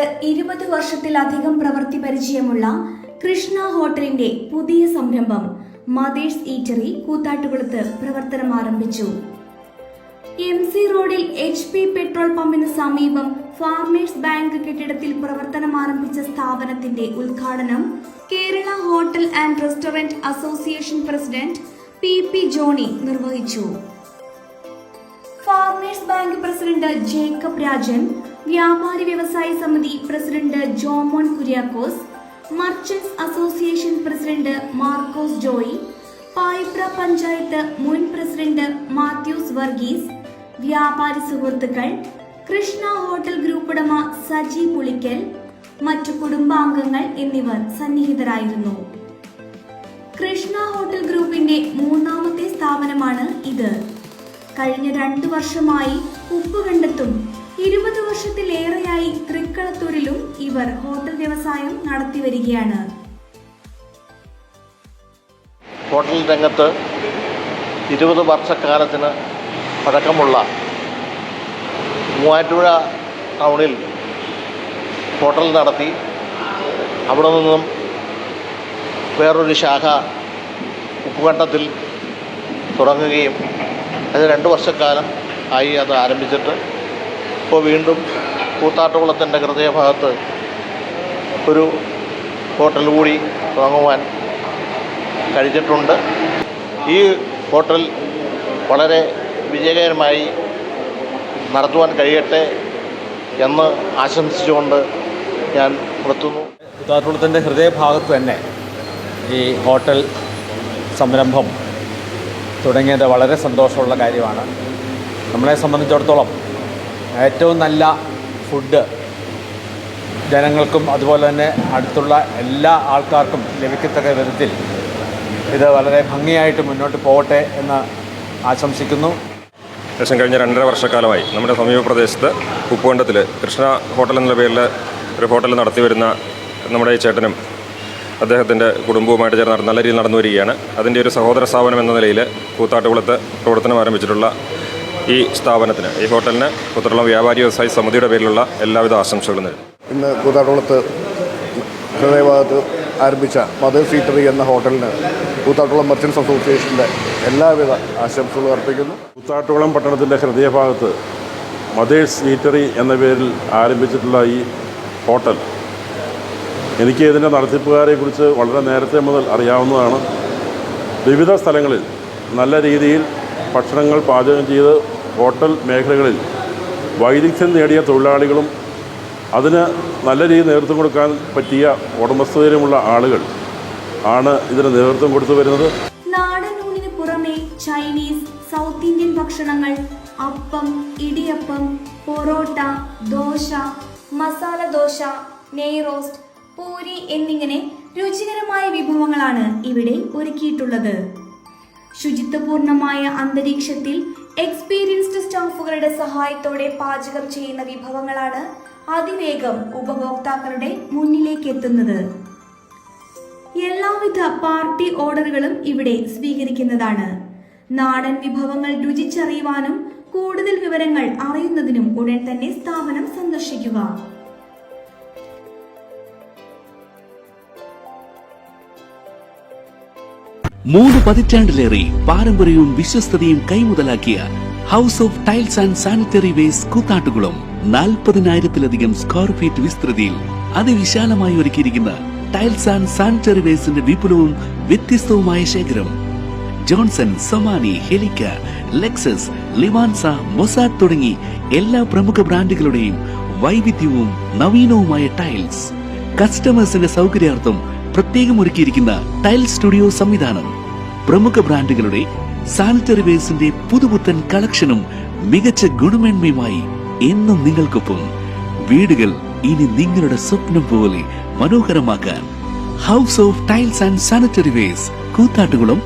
20 വർഷത്തിലധികം പ്രവൃത്തി പരിചയമുള്ള കൃഷ്ണ ഹോട്ടലിന്റെ പുതിയ സംരംഭം മദേഴ്സ് ഈറ്ററി കൂത്താട്ടുകുളത്ത് പ്രവർത്തനം ആരംഭിച്ചു. MC റോഡിൽ HP പെട്രോൾ പമ്പിന് സമീപം ഫാർമേഴ്സ് ബാങ്ക് കെട്ടിടത്തിൽ പ്രവർത്തനം ആരംഭിച്ച സ്ഥാപനത്തിന്റെ ഉദ്ഘാടനം Kerala hotel and restaurant association president PP Johny നിർവഹിച്ചു. Farmers bank president Jacob Rajan, വ്യാപാരി വ്യവസായ സമിതി president Jomon Kuriakose, merchants association president Markose Joy, Payipra panchayat മുൻ പ്രസിഡന്റ് മാത്യൂസ് വർഗീസ്, വ്യാപാരി സുഹൃത്തുക്കൾ, കൃഷ്ണ ഹോട്ടൽ ഗ്രൂപ്പ് ഉടമ സജി പുളിക്കൽ, മറ്റു കുടുംബാംഗങ്ങൾ എന്നിവർ സന്നിഹിതരായിരുന്നു. കൃഷ്ണ ഹോട്ടൽ ഗ്രൂപ്പിന്റെ മൂന്നാമത്തെ സ്ഥാപനമാണ് ഇത്. കഴിഞ്ഞ 2 വർഷമായി ഉപ്പുകണ്ടത്തും 20 വർഷത്തിലേറെയായി തൃക്കളത്തൂരിലും ഇവർ ഹോട്ടൽ വ്യവസായം നടത്തിവരികയാണ്. ഹോട്ടൽ രംഗത്ത് 20 വർഷക്കാലത്തിന് പഴക്കമുള്ള മൂവാറ്റുപുഴ ടൗണിൽ ഹോട്ടൽ നടത്തി അവിടെ നിന്നും വേറൊരു ശാഖ ഉപ്പുകണ്ടത്തിൽ തുടങ്ങുകയും അത് 2 വർഷക്കാലം ആയി അത് ആരംഭിച്ചിട്ട് ഇപ്പോൾ വീണ്ടും കൂത്താട്ടുകുളത്തിൻ്റെ ഹൃദയഭാഗത്ത് ഒരു ഹോട്ടൽ കൂടി തുടങ്ങുവാൻ കഴിഞ്ഞിട്ടുണ്ട്. ഈ ഹോട്ടൽ വളരെ വിജയകരമായി നടത്തുവാൻ കഴിയട്ടെ എന്ന് ആശംസിച്ചുകൊണ്ട് ഞാൻ നിർത്തുന്നു. കൂത്താട്ടുകുളത്തിൻ്റെ ഹൃദയഭാഗത്ത് തന്നെ ഈ ഹോട്ടൽ സംരംഭം തുടങ്ങിയത് വളരെ സന്തോഷമുള്ള കാര്യമാണ്. നമ്മളെ സംബന്ധിച്ചിടത്തോളം ഏറ്റവും നല്ല ഫുഡ് ജനങ്ങൾക്കും അതുപോലെ തന്നെ അടുത്തുള്ള എല്ലാ ആൾക്കാർക്കും ലഭിക്കത്തക്ക വിധത്തിൽ ഇത് വളരെ ഭംഗിയായിട്ട് മുന്നോട്ട് പോകട്ടെ എന്ന് ആശംസിക്കുന്നു. ശേഷം കഴിഞ്ഞ 2.5 വർഷക്കാലമായി നമ്മുടെ സമീപ പ്രദേശത്ത് ഉപ്പുകണ്ടത്തിൽ കൃഷ്ണ ഹോട്ടൽ എന്ന പേരിൽ ഒരു ഹോട്ടൽ നടത്തി വരുന്ന നമ്മുടെ ഈ ചേട്ടനും അദ്ദേഹത്തിൻ്റെ കുടുംബവുമായിട്ട് ചേർന്ന് നല്ല രീതിയിൽ നടന്നു വരികയാണ്. അതിൻ്റെ ഒരു സഹോദര സ്ഥാപനം എന്ന നിലയിൽ കൂത്താട്ടുകുളത്ത് പ്രവർത്തനം ആരംഭിച്ചിട്ടുള്ള ഈ സ്ഥാപനത്തിന്, ഈ ഹോട്ടലിന് കൂത്താട്ടുകുളം വ്യാപാരി വ്യവസായ സമിതിയുടെ പേരിലുള്ള എല്ലാവിധ ആശംസകളും നേരുന്നു. ഇന്ന് കൂത്താട്ടുകുളത്ത് ഹൃദയഭാഗത്ത് ആരംഭിച്ച മദേഴ്സ് ഈറ്ററി എന്ന ഹോട്ടലിന് കൂത്താട്ടുകുളം മർച്ചന്റ്സ് അസോസിയേഷൻ്റെ എല്ലാവിധ ആശംസകളും അർപ്പിക്കുന്നു. കൂത്താട്ടുകുളം പട്ടണത്തിൻ്റെ ഹൃദയഭാഗത്ത് മദേഴ്സ് ഈറ്ററി എന്ന പേരിൽ ആരംഭിച്ചിട്ടുള്ള ഈ ഹോട്ടൽ എനിക്ക് ഇതിൻ്റെ നടത്തിപ്പുകാരെക്കുറിച്ച് വളരെ നേരത്തെ മുതൽ അറിയാവുന്നതാണ്. വിവിധ സ്ഥലങ്ങളിൽ നല്ല രീതിയിൽ ഭക്ഷണങ്ങൾ പാചകം ചെയ്ത് ഹോട്ടൽ മേഖലകളിൽ വൈദഗ്ധ്യം നേടിയ തൊഴിലാളികളും അതിന് നല്ല രീതിയിൽ നേതൃത്വം കൊടുക്കാൻ പറ്റിയ ഉടമസ്ഥതയിലുമുള്ള ആളുകൾ ആണ് ഇതിന് നേതൃത്വം കൊടുത്തു വരുന്നത്. നാടൻ ഊണിന് പുറമെ ചൈനീസ്, സൗത്ത് ഇന്ത്യൻ ഭക്ഷണങ്ങൾ, അപ്പം, ഇടിയപ്പം, പൊറോട്ട, ദോശ, മസാല ദോശ, നെയ് റോസ്റ്റ്, പൂരി എന്നിങ്ങനെ രുചികരമായ വിഭവങ്ങളാണ് ഇവിടെ ഒരുക്കിയിട്ടുള്ളത്. ശുചിത്വപൂർണമായ അന്തരീക്ഷത്തിൽ എക്സ്പീരിയൻസ്ഡ് സ്റ്റാഫുകളുടെ സഹായത്തോടെ പാചകം ചെയ്യുന്ന വിഭവങ്ങളാണ് അതിവേഗം ഉപഭോക്താക്കളുടെ മുന്നിലേക്ക് എത്തുന്നത്. എല്ലാവിധ പാർട്ടി ഓർഡറുകളും ഇവിടെ സ്വീകരിക്കുന്നതാണ്. നാടൻ വിഭവങ്ങൾ രുചിച്ചറിയുവാനും കൂടുതൽ വിവരങ്ങൾ അറിയുന്നതിനും ഉടൻ തന്നെ സ്ഥാപനം സന്ദർശിക്കുക. 3 പതിറ്റാണ്ടിലേറെ പാരമ്പര്യവും വിശ്വസ്തതയും കൈമുതലാക്കിയ House of Tiles and Sanitary വേസ്റ്റ് കൂത്താട്ടുകുളം 40,000-ലധികം സ്ക്വയർ ഫീറ്റ് വിസ്തൃതിയിൽ അതിവിശാലമായി ഒരുക്കിയിരിക്കുന്ന ടൈൽസ് ആൻഡ് സാനിറ്ററി വേസ്റ്റിന്റെ വിപുലവും വ്യത്യസ്തവുമായ ശേഖരം. ജോൺസൺ, സൊമാനി, ഹെലിക്ക, ലെക്സസ്, ലിവാൻസ, മൊസാഡ് തുടങ്ങി എല്ലാ പ്രമുഖ ബ്രാൻഡുകളുടെയും വൈവിധ്യവും നവീനവുമായ ടൈൽസ്. കസ്റ്റമേഴ്സിന്റെ സൗകര്യാർത്ഥം പ്രത്യേകം ഒരുക്കിയിരിക്കുന്ന ടൈൽ സ്റ്റുഡിയോ സംവിധാനം. പ്രമുഖ ബ്രാൻഡുകളുടെ സാനിറ്ററി വേസ്റ്റിന്റെ പുതുപുത്തൻ കളക്ഷനും മികച്ച ഗുണമേന്മയുമായി എന്നും നിങ്ങൾക്കൊപ്പം. വീടുകൾ ഇനി നിങ്ങളുടെ സ്വപ്നം പോലെ മനോഹരമാക്കാൻ House of Tiles and Sanitary വേസ്റ്റ് കൂത്താട്ടുകുളം